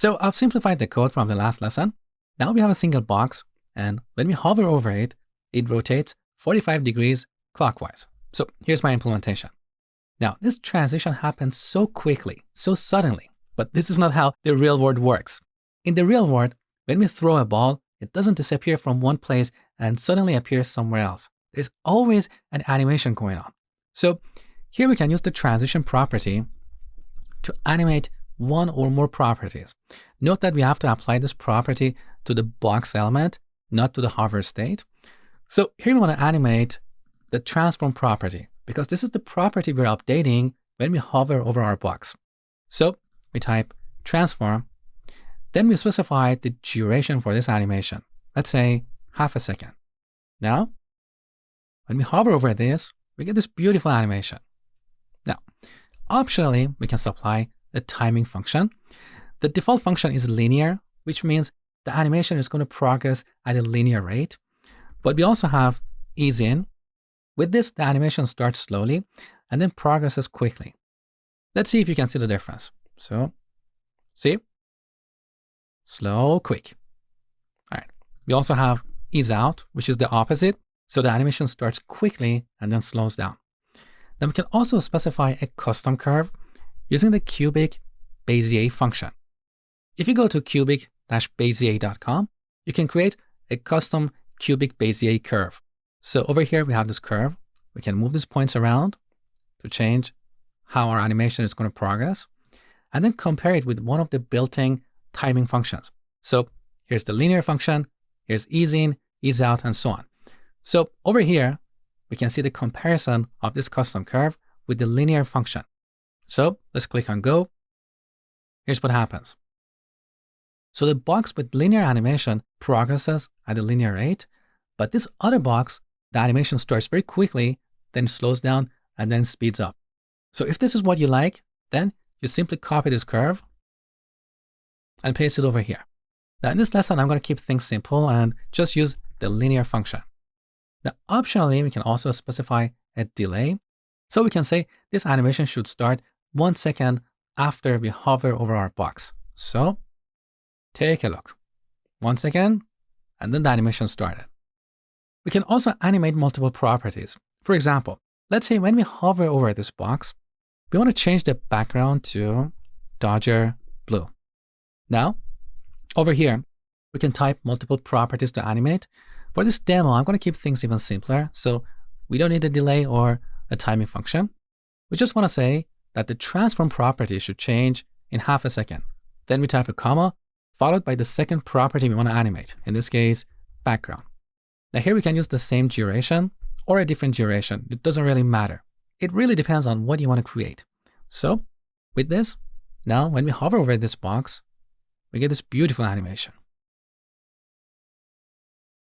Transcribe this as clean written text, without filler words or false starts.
So I've simplified the code from the last lesson. Now we have a single box, and when we hover over it, it rotates 45 degrees clockwise. So here's my implementation. Now this transition happens so quickly, so suddenly, but this is not how the real world works. In the real world, when we throw a ball, it doesn't disappear from one place and suddenly appears somewhere else. There's always an animation going on. So here we can use the transition property to animate one or more properties. Note that we have to apply this property to the box element, not to the hover state. So here we want to animate the transform property because this is the property we're updating when we hover over our box. So we type transform, then we specify the duration for this animation. Let's say half a second. Now, when we hover over this, we get this beautiful animation. Now, optionally, we can supply a timing function. The default function is linear, which means the animation is going to progress at a linear rate. But we also have ease in. With this, the animation starts slowly and then progresses quickly. Let's see if you can see the difference. So, see? Slow, quick. All right. We also have ease out, which is the opposite. So the animation starts quickly and then slows down. Then we can also specify a custom curve using the cubic Bezier function. If you go to cubic-bezier.com, you can create a custom cubic Bezier curve. So over here, we have this curve. We can move these points around to change how our animation is going to progress, and then compare it with one of the built-in timing functions. So here's the linear function, here's ease in, ease out, and so on. So over here, we can see the comparison of this custom curve with the linear function. So let's click on go. Here's what happens. So the box with linear animation progresses at a linear rate, but this other box, the animation starts very quickly, then slows down, and then speeds up. So if this is what you like, then you simply copy this curve and paste it over here. Now in this lesson, I'm going to keep things simple and just use the linear function. Now optionally, we can also specify a delay. So we can say this animation should start 1 second after we hover over our box. So take a look. 1 second, and then the animation started. We can also animate multiple properties. For example, let's say when we hover over this box, we want to change the background to Dodger blue. Now, over here, we can type multiple properties to animate. For this demo, I'm going to keep things even simpler. So we don't need a delay or a timing function. We just want to say that the transform property should change in half a second. Then we type a comma, followed by the second property we want to animate, in this case, background. Now here we can use the same duration or a different duration. It doesn't really matter. It really depends on what you want to create. So with this, now when we hover over this box, we get this beautiful animation.